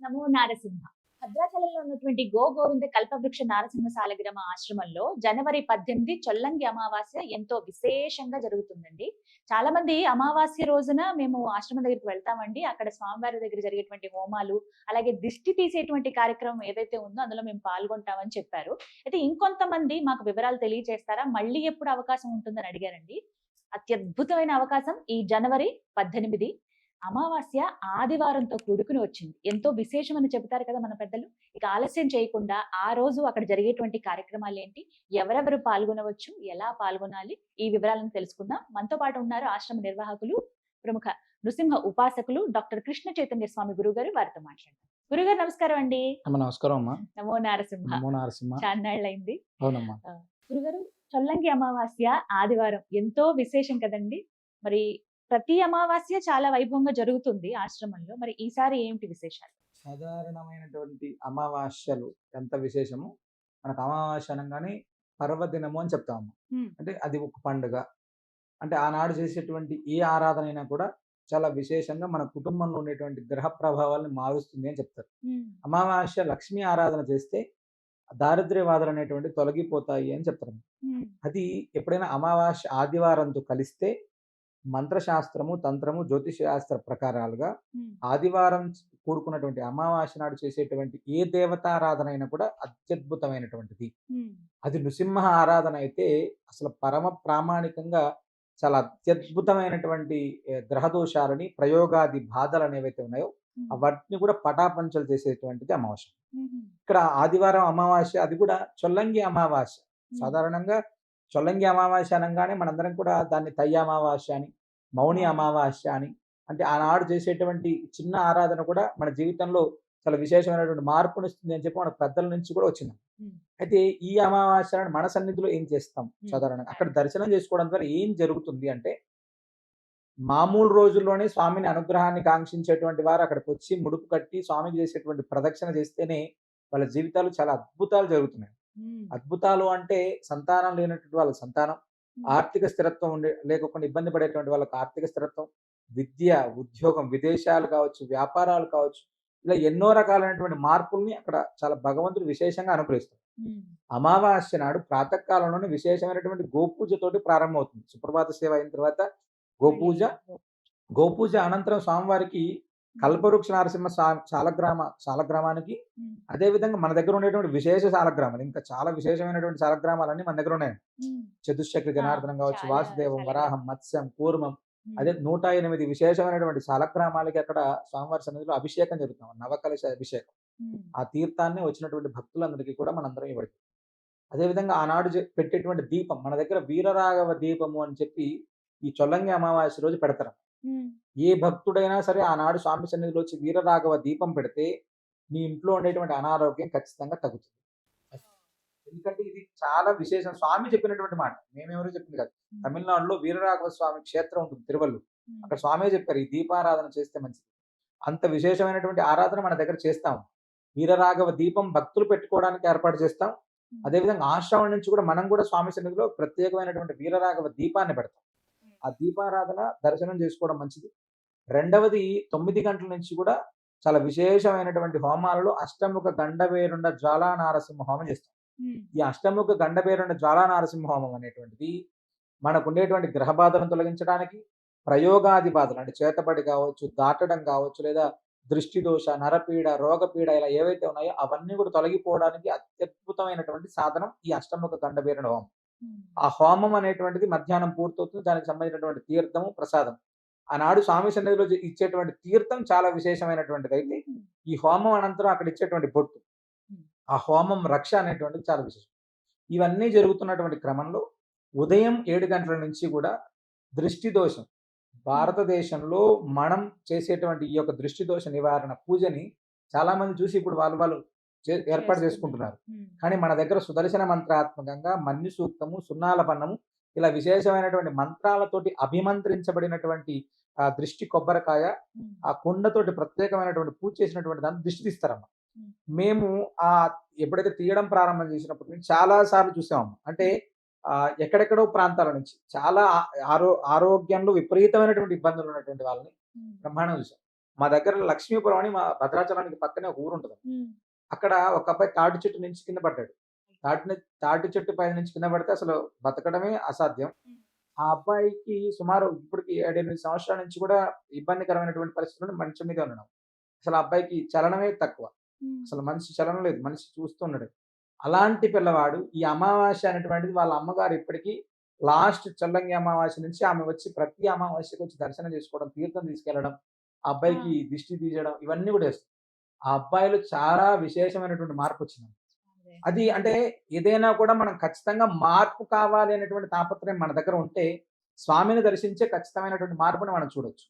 నమో నారసింహ. భద్రాచలంలో ఉన్నటువంటి గోవింద కల్పవృక్ష నారసింహ సాలగ్రామ ఆశ్రమంలో జనవరి 18 చొల్లంగి అమావాస్య ఎంతో విశేషంగా జరుగుతుందండి. చాలా మంది అమావాస్య రోజున మేము ఆశ్రమం దగ్గరికి వెళ్తామండి. అక్కడ స్వామివారి దగ్గర జరిగేటువంటి హోమాలు, అలాగే దిష్టి తీసేటువంటి కార్యక్రమం ఏదైతే ఉందో అందులో మేము పాల్గొంటామని చెప్పారు. అయితే ఇంకొంతమంది మాకు వివరాలు తెలియజేస్తారా? మళ్ళీ ఎప్పుడు అవకాశం ఉంటుందని అడిగారండి. అత్యద్భుతమైన అవకాశం ఈ జనవరి 18 అమావాస్య ఆదివారంతో కూడుకుని వచ్చింది. ఎంతో విశేషమని చెబుతారు కదా మన పెద్దలు. ఇక ఆలస్యం చేయకుండా ఆ రోజు అక్కడ జరిగేటువంటి కార్యక్రమాలేంటి? ఎవరెవరు పాల్గొనవచ్చు? ఎలా పాల్గొనాలి? ఈ వివరాలను తెలుసుకుందాం. మనతో పాటు ఉన్నారు ఆశ్రమ నిర్వాహకులు, ప్రముఖ నృసింహ ఉపాసకులు డాక్టర్ కృష్ణ చైతన్య స్వామి గురువుగారు. వారితో మాట్లాడదాం. గురుగారు నమస్కారం అండి. అమ్మ నమస్కారం అమ్మా. నమో నారసింహ. నమో నారసింహ. చాన్నాళ్ళయింది. అవునమ్మా. గురుగారు, చొల్లంగి అమావాస్య ఆదివారం ఎంతో విశేషం కదండి. మరి ప్రతి అమావాస్య చాలా వైభవంగా జరుగుతుంది ఆశ్రమంలో. మరి ఈసారి ఏమిటి విశేషాలు? సాధారణమైనటువంటి అమావాస్యలు ఎంత విశేషము, మనకు అమావాస్య అనగానే పర్వదినము అని చెప్తాము. అంటే అది ఒక పండుగ. అంటే ఆనాడు చేసేటువంటి ఏ ఆరాధన అయినా కూడా చాలా విశేషంగా మన కుటుంబంలో ఉండేటువంటి గ్రహ ప్రభావాలను మారుస్తుంది అని చెప్తారు. అమావాస్య లక్ష్మీ ఆరాధన చేస్తే దారిద్ర్య బాధలు అనేటువంటి తొలగిపోతాయి అని చెప్తారు. అది ఎప్పుడైనా అమావాస్య ఆదివారంతో కలిస్తే మంత్రశాస్త్రము, తంత్రము, జ్యోతిష్ శాస్త్ర ప్రకారాలుగా ఆదివారం కూడుకున్నటువంటి అమావాస్య నాడు చేసేటువంటి ఏ దేవతారాధన అయినా కూడా అత్యద్భుతమైనటువంటిది. అది నృసింహ ఆరాధన అయితే అసలు పరమ ప్రామాణికంగా చాలా అత్యద్భుతమైనటువంటి గ్రహదోషాలని, ప్రయోగాది బాధలు అనేవైతే ఉన్నాయో వాటిని కూడా పటాపంచలు చేసేటువంటిది అమావాస్య. ఇక్కడ ఆదివారం అమావాస్య, అది కూడా చొల్లంగి అమావాస్య. సాధారణంగా చొల్లంగి అమావాస్య అనగానే మనందరం కూడా దాన్ని తయ్య అమావాస్య అని, మౌని అమావాస్య అని, అంటే ఆనాడు చేసేటువంటి చిన్న ఆరాధన కూడా మన జీవితంలో చాలా విశేషమైనటువంటి మార్పునిస్తుంది అని చెప్పి మన పెద్దల నుంచి కూడా వచ్చింది. అయితే ఈ అమావాస్య మన సన్నిధిలో ఏం చేస్తాం? సాధారణంగా అక్కడ దర్శనం చేసుకోవడం ద్వారా ఏం జరుగుతుంది అంటే, మామూలు రోజుల్లోనే స్వామిని అనుగ్రహాన్ని కాంక్షించేటువంటి వారు అక్కడికి వచ్చి ముడుపు కట్టి స్వామికి చేసేటువంటి ప్రదక్షిణ చేస్తేనే వాళ్ళ జీవితాలు చాలా అద్భుతాలు జరుగుతున్నాయి. అద్భుతాలు అంటే సంతానం లేనటువంటి వాళ్ళ సంతానం, ఆర్థిక స్థిరత్వం లేకుండా ఇబ్బంది పడేటువంటి వాళ్ళకి ఆర్థిక స్థిరత్వం, విద్య, ఉద్యోగం, విదేశాలు కావచ్చు, వ్యాపారాలు కావచ్చు, ఇలా ఎన్నో రకాలైనటువంటి మార్పుల్ని అక్కడ చాలా భగవంతుడు విశేషంగా అనుగ్రహిస్తాడు. అమావాస్య నాడు ప్రాతకాలంలోనే విశేషమైనటువంటి గోపూజతోటి ప్రారంభమవుతుంది. సుప్రభాత సేవ అయిన తర్వాత గోపూజ, గోపూజ అనంతరం స్వామివారికి కల్పవృక్ష నారసింహ సాలగ్రామానికి, అదే విధంగా మన దగ్గర ఉండేటువంటి విశేష సాలగ్రామాలు, ఇంకా చాలా విశేషమైనటువంటి సాలగ్రామాలన్నీ మన దగ్గర ఉన్నాయి. చతుశ్చక్ర జనార్దనం కావచ్చు, వాసుదేవం, వరాహం, మత్స్యం, కూర్మం, అదే 108 విశేషమైనటువంటి సాలగ్రామాలకి అక్కడ స్వామివారి సన్నిధిలో అభిషేకం జరుగుతాం, నవకలశ అభిషేకం. ఆ తీర్థాన్ని వచ్చినటువంటి భక్తులందరికీ కూడా మనందరం ఇవ్వడం. అదేవిధంగా ఆనాడు పెట్టేటువంటి దీపం, మన దగ్గర వీరరాఘవ దీపము అని చెప్పి ఈ చొల్లంగి అమావాస్య రోజు పెడతారు. ఏ భక్తుడైనా సరే ఆనాడు స్వామి సన్నిధిలో వచ్చి వీరరాఘవ దీపం పెడితే నీ ఇంట్లో ఉండేటువంటి అనారోగ్యం ఖచ్చితంగా తగ్గుతుంది. ఎందుకంటే ఇది చాలా విశేషం. స్వామి చెప్పినటువంటి మాట, మేమెవరో చెప్పింది కాదు. తమిళనాడులో వీరరాఘవ స్వామి క్షేత్రం ఉంటుంది, తిరువల్లు. అక్కడ స్వామి చెప్పారు ఈ దీపారాధన చేస్తే మంచిది. అంత విశేషమైనటువంటి ఆరాధన మన దగ్గర చేస్తాం. వీరరాఘవ దీపం భక్తులు పెట్టుకోవడానికి ఏర్పాటు చేస్తాం. అదేవిధంగా ఆశ్రమం నుంచి కూడా మనం కూడా స్వామి సన్నిధిలో ప్రత్యేకమైనటువంటి వీరరాఘవ దీపాన్ని పెడతాం. ఆ దీపారాధన దర్శనం చేసుకోవడం మంచిది. రెండవది 9 గంటల నుంచి కూడా చాలా విశేషమైనటువంటి హోమాలలో అష్టముఖ గండభేరుండ జ్వాలా నారసింహ హోమం చేస్తాం. ఈ అష్టముఖ గండభేరుండ జ్వాలా నారసింహ హోమం అనేటువంటిది మనకు ఉండేటువంటి గ్రహ బాధలను తొలగించడానికి, ప్రయోగాది బాధలు అంటే చేతబడి కావచ్చు, దాటడం కావచ్చు, లేదా దృష్టి దోష, నరపీడ, రోగపీడ, ఇలా ఏవైతే ఉన్నాయో అవన్నీ కూడా తొలగిపోవడానికి అత్యద్భుతమైనటువంటి సాధనం ఈ అష్టముఖ గండభేరుండ హోమం. ఆ హోమం అనేటువంటిది మధ్యాహ్నం పూర్తవుతుంది. దానికి సంబంధించినటువంటి తీర్థము, ప్రసాదం, ఆనాడు స్వామి సన్నిధిలో ఇచ్చేటువంటి తీర్థం చాలా విశేషమైనటువంటిది. అయితే ఈ హోమం అనంతరం అక్కడ ఇచ్చేటువంటి బొట్టు, ఆ హోమం రక్ష అనేటువంటిది చాలా విశేషం. ఇవన్నీ జరుగుతున్నటువంటి క్రమంలో ఉదయం 7 గంటల నుంచి కూడా దృష్టి దోషం, భారతదేశంలో మనం చేసేటువంటి ఈ యొక్క దృష్టి దోష నివారణ పూజని చాలా మంది చూసి ఇప్పుడు వాళ్ళు ఏర్పాటు చేసుకుంటున్నారు. కానీ మన దగ్గర సుదర్శన మంత్రాత్మకంగా మన్యు సూక్తము, సున్నాల పన్నము, ఇలా విశేషమైనటువంటి మంత్రాలతోటి అభిమంత్రించబడినటువంటి ఆ దృష్టి కొబ్బరికాయ, ఆ కుండతోటి ప్రత్యేకమైనటువంటి పూజ చేసినటువంటి దాన్ని దృష్టి తీస్తారమ్మ. మేము ఎప్పుడైతే తీయడం ప్రారంభం చేసినప్పటి నుంచి చాలా సార్లు చూసాము. అంటే ఎక్కడెక్కడో ప్రాంతాల నుంచి చాలా ఆరోగ్యంలో విపరీతమైనటువంటి ఇబ్బందులు ఉన్నటువంటి వాళ్ళని బ్రహ్మాండం చూసాం. మా దగ్గర లక్ష్మీపురం అని మా భద్రాచలానికి పక్కనే ఒక ఊరు ఉంటుంది. అక్కడ ఒక అబ్బాయి తాటి చెట్టు నుంచి కింద పడ్డాడు. తాటి చెట్టు పైన నుంచి కింద పడితే అసలు బతకడమే అసాధ్యం. ఆ అబ్బాయికి సుమారు ఇప్పటికి 7, 8 సంవత్సరాల నుంచి కూడా ఇబ్బందికరమైనటువంటి పరిస్థితుల్లో మంచం మీదే ఉన్నాడు. అసలు ఆ అబ్బాయికి చలనమే తక్కువ. అసలు మనిషి చలనం లేదు. మనిషి చూస్తూ ఉన్నాడు. అలాంటి పిల్లవాడు ఈ అమావాస్య అనేటువంటిది వాళ్ళ అమ్మగారు ఇప్పటికి లాస్ట్ చల్లంగి అమావాస్య నుంచి ఆమె వచ్చి ప్రతి అమావాస్యకి వచ్చి దర్శనం చేసుకోవడం, తీర్థం తీసుకెళ్లడం, ఆ అబ్బాయికి దిష్టి తీయడం ఇవన్నీ కూడా చేస్తుంది. ఆ అబ్బాయిలో చాలా విశేషమైనటువంటి మార్పొచ్చింది. అది అంటే ఏదైనా కూడా మనం ఖచ్చితంగా మార్పు కావాలి అనేటువంటి తాపత్రయం మన దగ్గర ఉంటే, స్వామిని దర్శించే ఖచ్చితమైనటువంటి మార్పుని మనం చూడొచ్చు.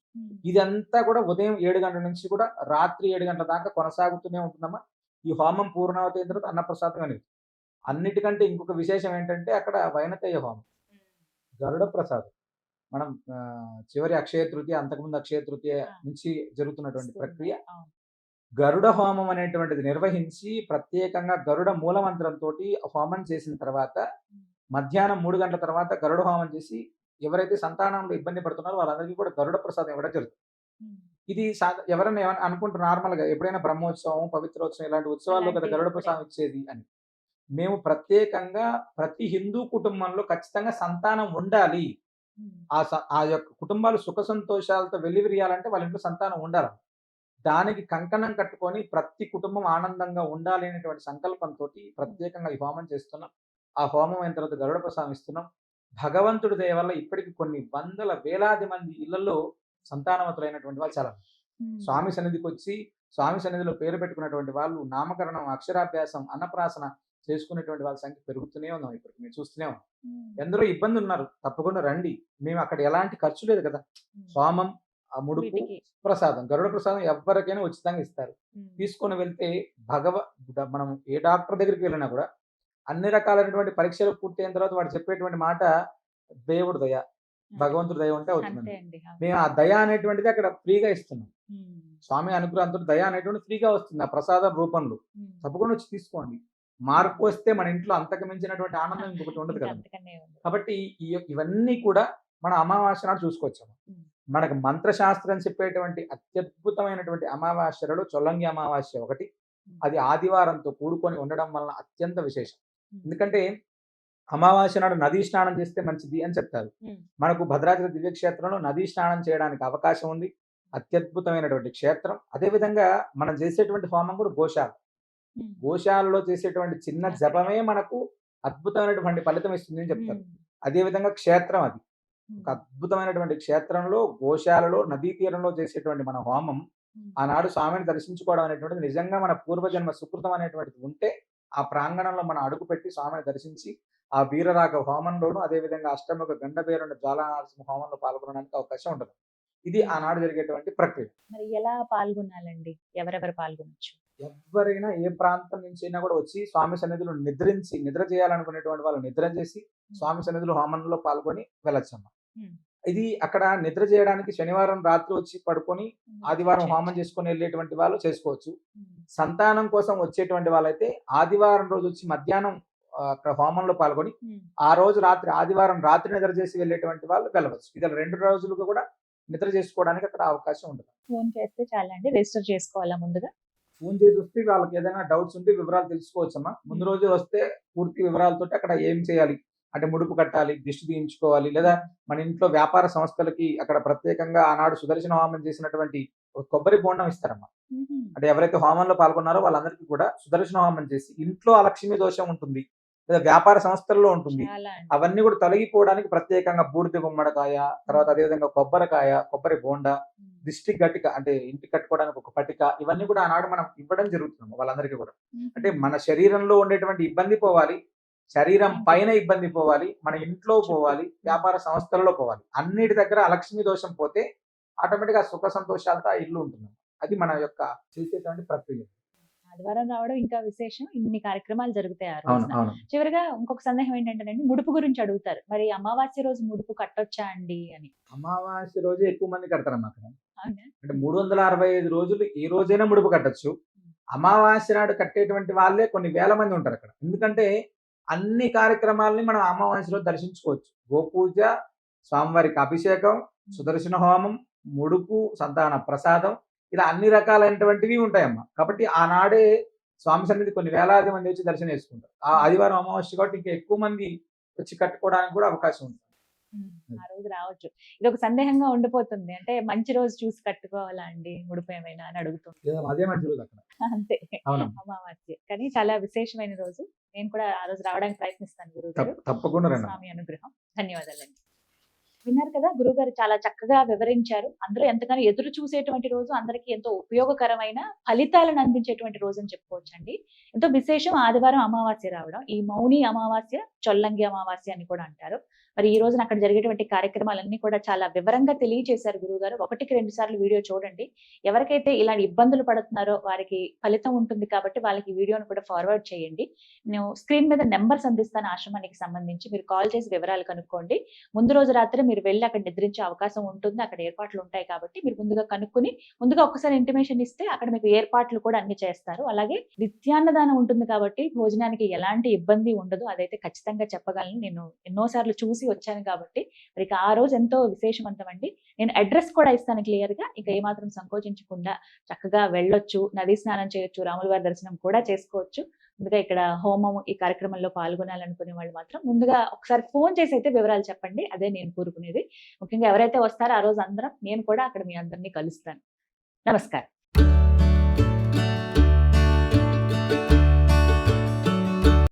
ఇదంతా కూడా ఉదయం 7 గంటల నుంచి కూడా రాత్రి 7 గంటల దాకా కొనసాగుతూనే ఉంటుందమ్మా. ఈ హోమం పూర్ణావతి అయిన తర్వాత అన్నప్రసాదం అనేది. అన్నిటికంటే ఇంకొక విశేషం ఏంటంటే అక్కడ వైనతేయ హోమం, గరుడ ప్రసాదం. మనం చివరి అక్షయ తృతీయ, అంతకుముందు అక్షయ తృతీయ నుంచి జరుగుతున్నటువంటి ప్రక్రియ. గరుడ హోమం అనేటువంటిది నిర్వహించి ప్రత్యేకంగా గరుడ మూలమంత్రంతోటి హోమం చేసిన తర్వాత మధ్యాహ్నం 3 గంటల తర్వాత గరుడ హోమం చేసి ఎవరైతే సంతానంలో ఇబ్బంది పడుతున్నారో వాళ్ళందరికీ కూడా గరుడ ప్రసాదం ఇవ్వడం జరుగుతుంది. ఇది ఎవరైనా అనుకుంటారు నార్మల్ గా ఎప్పుడైనా బ్రహ్మోత్సవం, పవిత్రోత్సవం ఇలాంటి ఉత్సవాల్లో కదా గరుడ ప్రసాదం ఇచ్చేది అని. మేము ప్రత్యేకంగా ప్రతి హిందూ కుటుంబంలో ఖచ్చితంగా సంతానం ఉండాలి. ఆ యొక్క కుటుంబాలు సుఖ సంతోషాలతో వెల్లివిరియాలంటే వాళ్ళ ఇంట్లో సంతానం ఉండాలి. దానికి కంకణం కట్టుకొని ప్రతి కుటుంబం ఆనందంగా ఉండాలి అనేటువంటి సంకల్పంతో ప్రత్యేకంగా ఈ హోమం చేస్తున్నాం. ఆ హోమం అయిన తర్వాత గరుడ ప్రసాదం ఇస్తున్నాం. భగవంతుడి దయ వల్ల ఇప్పటికి కొన్ని వందల వేలాది మంది ఇళ్లలో సంతానవతులైనటువంటి వాళ్ళు చాలా స్వామి సన్నిధికి వచ్చి స్వామి సన్నిధిలో పేరు పెట్టుకున్నటువంటి వాళ్ళు నామకరణం, అక్షరాభ్యాసం, అన్నప్రాసన చేసుకునేటువంటి వాళ్ళ సంఖ్య పెరుగుతూనే ఉన్నాం. ఇప్పటికి మేము చూస్తూనే ఉన్నాం. ఎందరో ఇబ్బంది ఉన్నారు, తప్పకుండా రండి. మేము అక్కడ ఎలాంటి ఖర్చు లేదు కదా. హోమం, ఆ ముడుపు, ప్రసాదం, గరుడ ప్రసాదం ఎవరికైనా ఉచితంగా ఇస్తారు. తీసుకొని వెళ్తే మనం ఏ డాక్టర్ దగ్గరికి వెళ్ళినా కూడా అన్ని రకాలైనటువంటి పరీక్షలు పూర్తయిన తర్వాత వాడు చెప్పేటువంటి మాట దేవుడు దయ, భగవంతుడి దయ ఉంటే అవుతుందండి. మేము ఆ దయ అనేటువంటిది అక్కడ ఫ్రీగా ఇస్తున్నాం. స్వామి అనుగ్రహంతో దయ అనేటువంటి ఫ్రీగా వస్తుంది ఆ ప్రసాదం రూపంలో. తప్పకుండా వచ్చి తీసుకోండి. మార్పు వస్తే మన ఇంట్లో అంతకు మించినటువంటి ఆనందం ఇంకొకటి ఉండదు కదా. కాబట్టి ఇవన్నీ కూడా మన అమావాస్య నాడు చూసుకోవచ్చాము. మనకు మంత్రశాస్త్రం చెప్పేటువంటి అత్యద్భుతమైనటువంటి అమావాస్యలలో చొల్లంగి అమావాస్య ఒకటి. అది ఆదివారంతో కూడుకొని ఉండడం వలన అత్యంత విశేషం. ఎందుకంటే అమావాస్య నాడు నదీ స్నానం చేస్తే మంచిది అని చెప్తారు. మనకు భద్రాచల దివ్యక్షేత్రంలో నదీ స్నానం చేయడానికి అవకాశం ఉంది. అత్యద్భుతమైనటువంటి క్షేత్రం. అదేవిధంగా మనం చేసేటువంటి హోమం కూడా గోశాలలో చేసేటువంటి చిన్న జపమే మనకు అద్భుతమైనటువంటి ఫలితం ఇస్తుంది అని చెప్తారు. అదేవిధంగా క్షేత్రం అది ఒక అద్భుతమైనటువంటి క్షేత్రంలో, గోశాలలో, నదీ తీరంలో చేసేటువంటి మన హోమం ఆనాడు స్వామిని దర్శించుకోవడం అనేటువంటిది నిజంగా మన పూర్వజన్మ సుకృతం అనేటువంటిది ఉంటే ఆ ప్రాంగణంలో మనం అడుగుపెట్టి స్వామిని దర్శించి ఆ వీరరాగ హోమంలోను, అదేవిధంగా అష్టముఖ గండభైరవ జ్వాలానరసింహ హోమంలో పాల్గొనడానికి అవకాశం ఉంటుంది. ఇది ఆనాడు జరిగేటువంటి ప్రక్రియ. మరి ఎలా పాల్గొనాలండి? ఎవరెవరు పాల్గొనొచ్చు? ఎవరైనా ఏ ప్రాంతం నుంచి అయినా కూడా వచ్చి స్వామి సన్నిధిలో నిద్ర చేయాలనుకునేటువంటి వాళ్ళు నిద్ర చేసి స్వామి సన్నిధిలో హోమంలో పాల్గొని వెళ్ళొచ్చమ్మా. ఇది అక్కడ నిద్ర చేయడానికి శనివారం రాత్రి వచ్చి పడుకొని ఆదివారం హోమం చేసుకొని వెళ్ళేటువంటి వాళ్ళు చేసుకోవచ్చు. సంతానం కోసం వచ్చేటువంటి వాళ్ళైతే ఆదివారం రోజు వచ్చి మధ్యాహ్నం అక్కడ హోమంలో పాల్గొని ఆ రోజు రాత్రి, ఆదివారం రాత్రి నిద్ర చేసి వెళ్ళేటువంటి వాళ్ళు వెళ్ళవచ్చు. ఇది 2 రోజులుగా కూడా నిద్ర చేసుకోవడానికి అక్కడ అవకాశం ఉంటుంది. ఫోన్ చేస్తే చాలండి, రిజిస్టర్ చేసుకోవాలా ముందుగా? ఫోన్ చేసి వస్తే వాళ్ళకి ఏదైనా డౌట్స్ ఉంటే వివరాలు తెలుసుకోవచ్చమ్మా. ముందు రోజే వస్తే పూర్తి వివరాలతో అక్కడ ఏం చేయాలి అంటే ముడుపు కట్టాలి, దిష్టి తీయించుకోవాలి, లేదా మన ఇంట్లో వ్యాపార సంస్థలకి అక్కడ ప్రత్యేకంగా ఆనాడు సుదర్శన హోమం చేసినటువంటి కొబ్బరి బోండం ఇస్తారమ్మా. అంటే ఎవరైతే హోమంలో పాల్గొన్నారో వాళ్ళందరికీ కూడా సుదర్శన హోమం చేసి ఇంట్లో అలక్ష్మి దోషం ఉంటుంది లేదా వ్యాపార సంస్థల్లో ఉంటుంది, అవన్నీ కూడా తొలగిపోవడానికి ప్రత్యేకంగా బూడిద గుమ్మడికాయ, తర్వాత అదేవిధంగా కొబ్బరికాయ, కొబ్బరి బోండా, దిష్టి గట్టిక అంటే ఇంటికి కట్టుకోవడానికి ఒక పట్టిక, ఇవన్నీ కూడా ఆనాడు మనం ఇవ్వడం జరుగుతుంది వాళ్ళందరికీ కూడా. అంటే మన శరీరంలో ఉండేటువంటి ఇబ్బంది పోవాలి, శరీరం పైన ఇబ్బంది పోవాలి, మన ఇంట్లో పోవాలి, వ్యాపార సంస్థలలో పోవాలి. అన్నిటి దగ్గర అలక్ష్మి దోషం పోతే ఆటోమేటిక్ గా సుఖ సంతోషాలతో ఆ ఇల్లు ఉంటుంది. అది మన యొక్క చేసేటువంటి ప్రక్రియ. ఆదివారం రావడం ఇంకా విశేషం. ఇన్ని కార్యక్రమాలు జరుగుతాయి ఆ రోజున. చివరిగా ఇంకొక సందేహం ఏంటంటేనండి, ముడుపు గురించి అడుగుతారు. మరి అమావాస్య రోజు ముడుపు కట్టొచ్చా అండి అని? అమావాస్య రోజు ఎక్కువ మంది కడతారమ్మా అక్కడ. అంటే 365 రోజులు ఏ రోజైనా ముడుపు కట్టొచ్చు. అమావాస్య నాడు కట్టేటువంటి వాళ్ళే కొన్ని వేల మంది ఉంటారు అక్కడ. ఎందుకంటే అన్ని కార్యక్రమాలని మనం అమావాస్యలో దర్శించుకోవచ్చు. గోపూజ, స్వామివారికి అభిషేకం, సుదర్శన హోమం, ముడుపు, సంతాన ప్రసాదం ఇలా అన్ని రకాలైనటువంటివి ఉంటాయమ్మా. కాబట్టి ఆనాడే స్వామి సన్నిధి కొన్ని వేలాది మంది వచ్చి దర్శనం చేసుకుంటారు. ఆ ఆదివారం అమావాస్య కాబట్టి ఇంకా ఎక్కువ మంది వచ్చి కట్టుకోవడానికి కూడా అవకాశం ఉంటుంది. ఆ రోజు రావచ్చు. ఇదొక సందేహంగా ఉండిపోతుంది. అంటే మంచి రోజు చూసి కట్టుకోవాలా అండి ముడుపు ఏమైనా అని అడుగుతుంది. అదే మంచి రోజు అక్కడ. అంతే. అవునమ్మా. అమావాస్య. కానీ చాలా విశేషమైన రోజు. నేను కూడా ఆ రోజు రావడానికి ప్రయత్నిస్తాను గురువుగారు. తప్పకుండా రండి. స్వామి అనుగ్రహం. ధన్యవాదాలండి. విన్నారు కదా గురువుగారు చాలా చక్కగా వివరించారు. అందరూ ఎంతగానో ఎదురు చూసేటువంటి రోజు, అందరికీ ఎంతో ఉపయోగకరమైన ఫలితాలను అందించేటువంటి రోజు అని చెప్పుకోవచ్చండి. ఎంతో విశేషం ఆదివారం అమావాస్య రావడం. ఈ మౌని అమావాస్య, చొల్లంగి అమావాస్య అని కూడా అంటారు. మరి ఈ రోజున అక్కడ జరిగేటువంటి కార్యక్రమాలన్నీ కూడా చాలా వివరంగా తెలియజేశారు గురువుగారు. 1కి 2 సార్లు వీడియో చూడండి. ఎవరికైతే ఇలాంటి ఇబ్బందులు పడుతున్నారో వారికి ఫలితం ఉంటుంది కాబట్టి వాళ్ళకి ఈ వీడియోను కూడా ఫార్వర్డ్ చేయండి. నేను స్క్రీన్ మీద నంబర్స్ అందిస్తాను ఆశ్రమానికి సంబంధించి. మీరు కాల్ చేసి వివరాలు కనుక్కోండి. ముందు రోజు రాత్రి మీరు వెళ్లి అక్కడ నిద్రించే అవకాశం ఉంటుంది. అక్కడ ఏర్పాట్లు ఉంటాయి కాబట్టి మీరు ముందుగా కనుక్కొని ముందుగా ఒక్కసారి ఇంటిమేషన్ ఇస్తే అక్కడ మీకు ఏర్పాట్లు కూడా అన్ని చేస్తారు. అలాగే నిత్యాన్నదానం ఉంటుంది కాబట్టి భోజనానికి ఎలాంటి ఇబ్బంది ఉండదు. అదైతే ఖచ్చితంగా చెప్పగలను. నేను ఎన్నో సార్లు చూసి వచ్చాను కాబట్టి మరి ఆ రోజు ఎంతో విశేషవంతం అండి. నేను అడ్రస్ కూడా ఇస్తాను క్లియర్ గా. ఇక ఏమాత్రం సంకోచించకుండా చక్కగా వెళ్ళొచ్చు, నదీ స్నానం చేయొచ్చు, రాముల వారి దర్శనం కూడా చేసుకోవచ్చు. ముందుగా ఇక్కడ హోమం ఈ కార్యక్రమంలో పాల్గొనాలనుకునే వాళ్ళు మాత్రం ముందుగా ఒకసారి ఫోన్ చేసి అయితే వివరాలు చెప్పండి. అదే నేను కోరుకునేది. ముఖ్యంగా ఎవరైతే వస్తారో ఆ రోజు అందరం నేను కూడా అక్కడ మీ అందరినీ కలుస్తాను. నమస్కారం.